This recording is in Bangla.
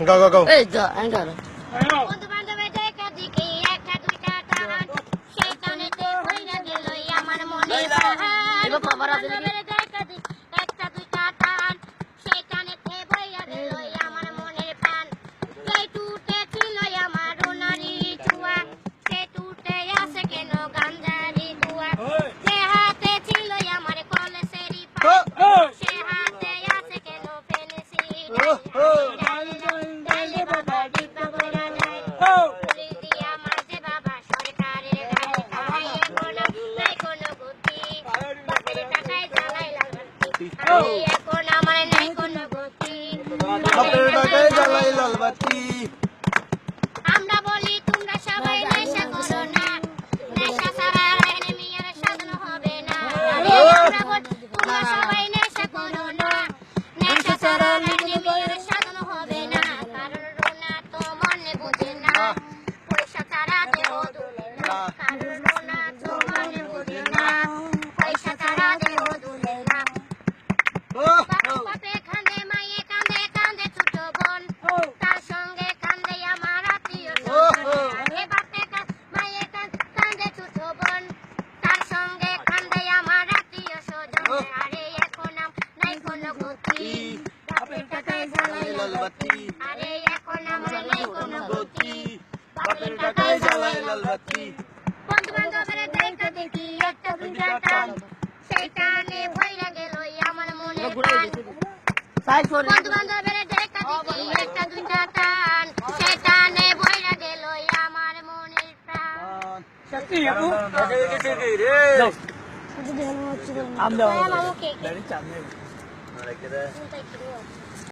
Go, go, go. এই যা আমি ধরো বন্ধু বান্ধবের দেখা দেখি একটা দুইটা টান শয়তানেতে হইয়া গেল আমার মনে প্রাণ এবার খবর আছে নাকি? বান্ধবের দেখা দেখি একটা দুইটা টান শয়তানেতে হইয়া গেল আমার মনের প্রাণ সেই টুটে ছিল আমার ওনারি চুয়া সে টুটে আছে কেন গাঞ্জারি দুয়া সে হাতে ছিল আমার কলেসেরি পান সে হাতে আছে কেন ফেনেছি এখন আমার নাই কোনো গতি বাপের টাকায় জ্বালাই লাল বাতি। আমরা বলি তোমরা সবাই নেশা করো না নেশা ছাড়া এনিমি আর সাধন হবে না আমরা বলি তোমরা সবাই নেশা করো না নেশা ছাড়া এনিমি আর সাধন হবে না কারণ রোনা তো মনে বোঝে না পয়সা ছাড়া দেহ দুলে না কারণ রোনা তো মনে বোঝে না পয়সা ছাড়া দেহ দুলে না বাপে কান্দে মায়ে কান্দে কান্দে ছোট বোন তার সঙ্গে কান্দে আমার আত্মীয় বাপে মায়ে কান্দে ছোট বোন তার সঙ্গে কান্দে আমার আত্মীয় স্বজন আরে এখন নাই কোনো গতি বাপের টাকায় জ্বালাই লাল বাতি আরে এখন আমার নাই কোনো গতি বাপের টাকায় জ্বালাই লাল বাতি বন্ধু বান্ধবের দেখা দেখি একটা দুইটা টান সেই টানে ভইরা গেল আমার মনে প্রাণ সাইড ফর বন্ধু বান্ধবের দেখা দেখি একটা দুইটা টান সেই টানে ভইরা গেল আমার মনের প্রাণ সত্যি আপু আমদাও আমাকে চাঁদ